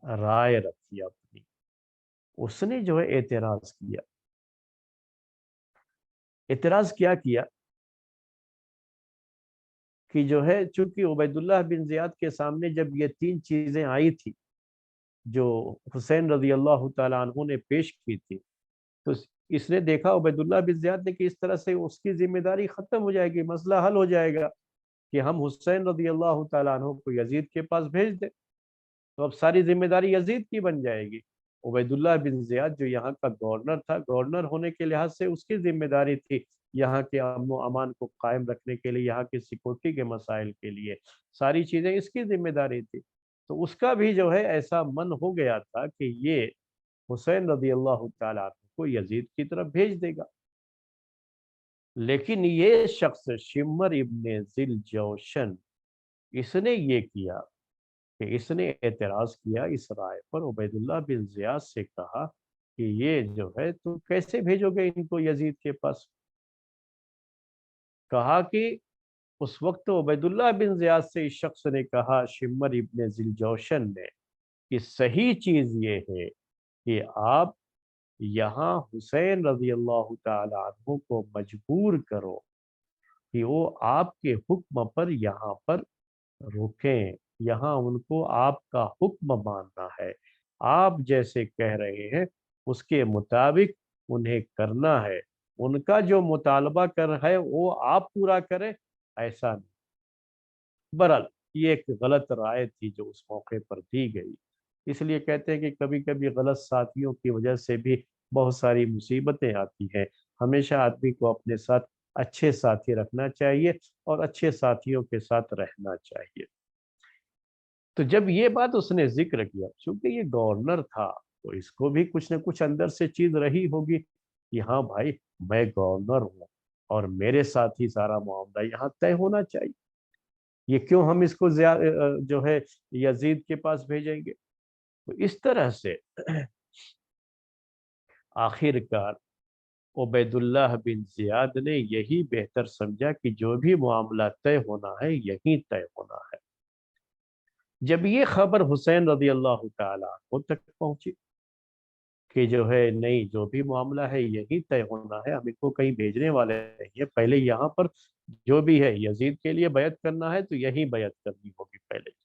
Speaker 1: رائے رکھی اپنی، اس نے جو ہے اعتراض کیا۔ اعتراض کیا کیا کہ جو ہے چونکہ عبید اللہ بن زیاد کے سامنے جب یہ تین چیزیں آئی تھی جو حسین رضی اللہ تعالیٰ عنہ نے پیش کی تھی، تو اس نے دیکھا عبید اللہ بن زیاد نے کہ اس طرح سے اس کی ذمہ داری ختم ہو جائے گی، مسئلہ حل ہو جائے گا کہ ہم حسین رضی اللہ تعالیٰ عنہ کو یزید کے پاس بھیج دیں، تو اب ساری ذمہ داری یزید کی بن جائے گی۔ عبید اللہ بن زیاد جو یہاں کا گورنر تھا، گورنر ہونے کے لحاظ سے اس کی ذمہ داری تھی یہاں کے امن و امان کو قائم رکھنے کے لیے، یہاں کی سیکورٹی کے مسائل کے لیے ساری چیزیں اس کی ذمہ داری تھی۔ تو اس کا بھی جو ہے ایسا من ہو گیا تھا کہ یہ حسین رضی اللہ تعالیٰ عنہ کو یزید کی طرف بھیج دے گا۔ لیکن یہ شخص شمر ابن ذل جوشن، اس نے یہ کیا کہ اس نے اعتراض کیا اس رائے پر، عبید اللہ بن زیاد سے کہا کہ یہ جو ہے تو کیسے بھیجو گے ان کو یزید کے پاس؟ کہا کہ اس وقت عبید اللہ بن زیاد سے اس شخص نے کہا، شمر ابن ذل جوشن نے، کہ صحیح چیز یہ ہے کہ آپ یہاں حسین رضی اللہ تعالی عنہ کو مجبور کرو کہ وہ آپ کے حکم پر یہاں پر رکیں، یہاں ان کو آپ کا حکم ماننا ہے، آپ جیسے کہہ رہے ہیں اس کے مطابق انہیں کرنا ہے، ان کا جو مطالبہ کر ہے وہ آپ پورا کریں، ایسا نہیں۔ برحال یہ ایک غلط رائے تھی جو اس موقع پر دی گئی، اس لیے کہتے ہیں کہ کبھی کبھی غلط ساتھیوں کی وجہ سے بھی بہت ساری مصیبتیں آتی ہیں۔ ہمیشہ آدمی کو اپنے ساتھ اچھے ساتھی رکھنا چاہیے اور اچھے ساتھیوں کے ساتھ رہنا چاہیے۔ تو جب یہ بات اس نے ذکر کیا، چونکہ یہ گورنر تھا تو اس کو بھی کچھ نہ کچھ اندر سے چیز رہی ہوگی کہ ہاں بھائی میں گورنر ہوں اور میرے ساتھ ہی سارا معاملہ یہاں طے ہونا چاہیے، یہ کیوں ہم اس کو جو ہے یزید کے پاس بھیجیں گے؟ تو اس طرح سے آخرکار عبید اللہ بن زیاد نے یہی بہتر سمجھا کہ جو بھی معاملہ طے ہونا ہے یہی طے ہونا ہے۔ جب یہ خبر حسین رضی اللہ تعالیٰ عنہ تک پہنچی کہ جو ہے نہیں، جو بھی معاملہ ہے یہی طے ہونا ہے، ہم ان کو کہیں بھیجنے والے نہیں ہے، پہلے یہاں پر جو بھی ہے یزید کے لیے بیعت کرنا ہے تو یہی بیعت کرنی ہوگی پہلے۔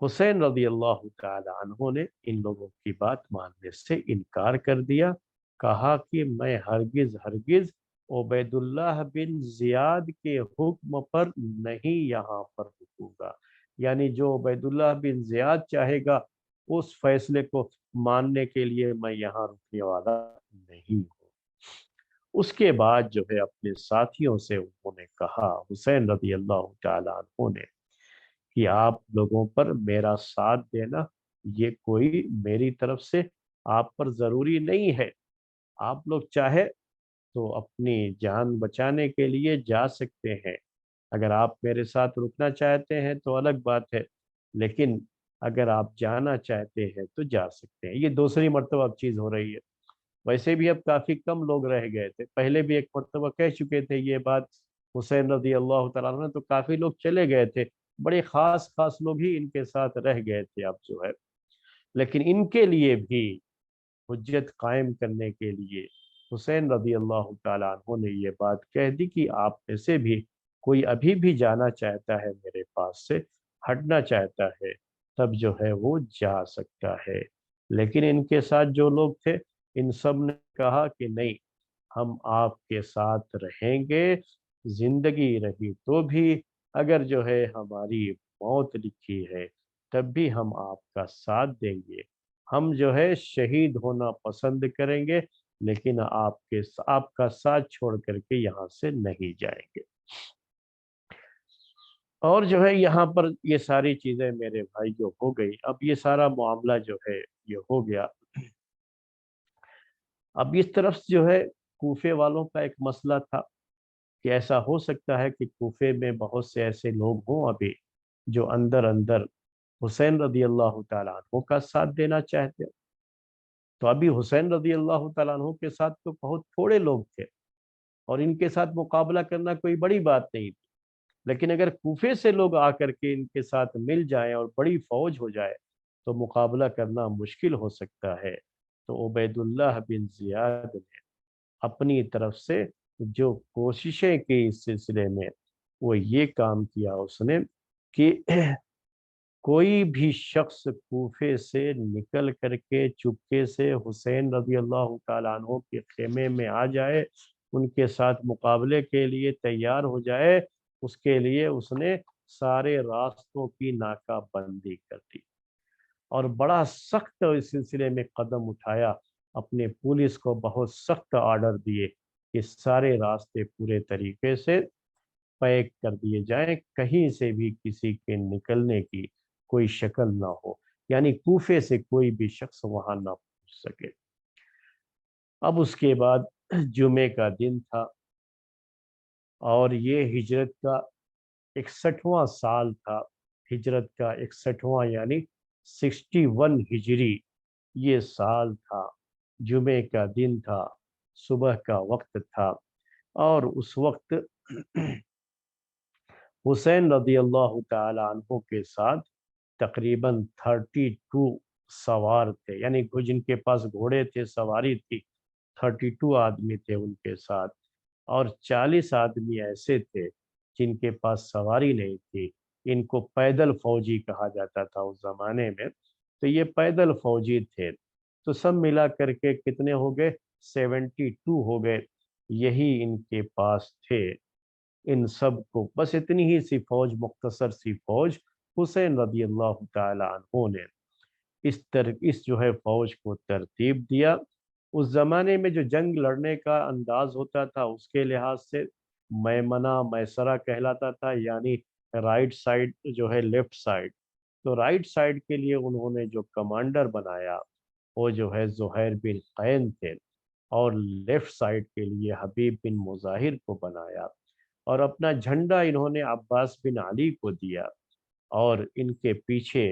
Speaker 1: حسین رضی اللہ تعالی عنہ نے ان لوگوں کی بات ماننے سے انکار کر دیا، کہا کہ میں ہرگز ہرگز عبید اللہ بن زیاد کے حکم پر نہیں یہاں پر رکوں گا، یعنی جو عبید اللہ بن زیاد چاہے گا اس فیصلے کو ماننے کے لیے میں یہاں رکنے والا نہیں ہوں۔ اس کے بعد جو ہے اپنے ساتھیوں سے انہوں نے کہا، حسین رضی اللہ تعالی عنہ نے، کہ آپ لوگوں پر میرا ساتھ دینا یہ کوئی میری طرف سے آپ پر ضروری نہیں ہے، آپ لوگ چاہے تو اپنی جان بچانے کے لیے جا سکتے ہیں، اگر آپ میرے ساتھ رکنا چاہتے ہیں تو الگ بات ہے، لیکن اگر آپ جانا چاہتے ہیں تو جا سکتے ہیں۔ یہ دوسری مرتبہ اب چیز ہو رہی ہے، ویسے بھی اب کافی کم لوگ رہ گئے تھے، پہلے بھی ایک مرتبہ کہہ چکے تھے یہ بات حسین رضی اللہ تعالیٰ عنہ، تو کافی لوگ چلے گئے تھے، بڑے خاص خاص لوگ ہی ان کے ساتھ رہ گئے تھے اب جو ہے، لیکن ان کے لیے بھی حجت قائم کرنے کے لیے حسین رضی اللہ تعالیٰ عنہ نے یہ بات کہہ دی کہ آپ میں سے بھی کوئی ابھی بھی جانا چاہتا ہے، میرے پاس سے ہٹنا چاہتا ہے، تب جو ہے وہ جا سکتا ہے۔ لیکن ان کے ساتھ جو لوگ تھے ان سب نے کہا کہ نہیں، ہم آپ کے ساتھ رہیں گے، زندگی رہی تو بھی، اگر جو ہے ہماری موت لکھی ہے تب بھی ہم آپ کا ساتھ دیں گے، ہم جو ہے شہید ہونا پسند کریں گے لیکن آپ کا ساتھ چھوڑ کر کے یہاں سے نہیں جائیں گے۔ اور جو ہے یہاں پر یہ ساری چیزیں میرے بھائی جو ہو گئی، اب یہ سارا معاملہ جو ہے یہ ہو گیا۔ اب اس طرف جو ہے کوفے والوں کا ایک مسئلہ تھا کہ ایسا ہو سکتا ہے کہ کوفے میں بہت سے ایسے لوگ ہوں ابھی جو اندر اندر حسین رضی اللہ تعالیٰ عنہ کا ساتھ دینا چاہتے ہیں، تو ابھی حسین رضی اللہ تعالیٰ عنہ کے ساتھ تو بہت تھوڑے لوگ تھے اور ان کے ساتھ مقابلہ کرنا کوئی بڑی بات نہیں تھی، لیکن اگر کوفے سے لوگ آ کر کے ان کے ساتھ مل جائیں اور بڑی فوج ہو جائے تو مقابلہ کرنا مشکل ہو سکتا ہے۔ تو عبید اللہ بن زیاد نے اپنی طرف سے جو کوششیں کی اس سلسلے میں، وہ یہ کام کیا اس نے کہ کوئی بھی شخص کوفے سے نکل کر کے چپکے سے حسین رضی اللہ تعالیٰ عنہ کے خیمے میں آ جائے، ان کے ساتھ مقابلے کے لیے تیار ہو جائے، اس کے لیے اس نے سارے راستوں کی ناکہ بندی کر دی اور بڑا سخت اس سلسلے میں قدم اٹھایا، اپنے پولیس کو بہت سخت آرڈر دیے کہ سارے راستے پورے طریقے سے پیک کر دیے جائیں، کہیں سے بھی کسی کے نکلنے کی کوئی شکل نہ ہو، یعنی کوفے سے کوئی بھی شخص وہاں نہ پہنچ سکے۔ اب اس کے بعد جمعے کا دن تھا اور یہ ہجرت کا 61واں سال تھا، ہجرت کا 61واں یعنی 61 ہجری یہ سال تھا، جمعے کا دن تھا، صبح کا وقت تھا، اور اس وقت حسین رضی اللہ تعالی عنہ کے ساتھ تقریباً 32 سوار تھے، یعنی جن کے پاس گھوڑے تھے، سواری تھی، 32 آدمی تھے ان کے ساتھ، اور 40 آدمی ایسے تھے جن کے پاس سواری نہیں تھی، ان کو پیدل فوجی کہا جاتا تھا اس زمانے میں، تو یہ پیدل فوجی تھے، تو سب ملا کر کے کتنے ہو گئے؟ 72 ہو گئے، یہی ان کے پاس تھے۔ ان سب کو بس اتنی ہی سی فوج، مختصر سی فوج، حسین رضی اللہ تعالی عنہ نے اس جو ہے فوج کو ترتیب دیا۔ اس زمانے میں جو جنگ لڑنے کا انداز ہوتا تھا اس کے لحاظ سے میمنہ میسرہ کہلاتا تھا، یعنی رائٹ سائڈ جو ہے لیفٹ سائڈ، تو رائٹ سائڈ کے لیے انہوں نے جو کمانڈر بنایا وہ جو ہے زہیر بن قین تھے، اور لیفٹ سائڈ کے لیے حبیب بن مظاہر کو بنایا، اور اپنا جھنڈا انہوں نے عباس بن علی کو دیا، اور ان کے پیچھے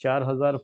Speaker 1: 4,000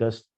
Speaker 1: 10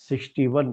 Speaker 1: 61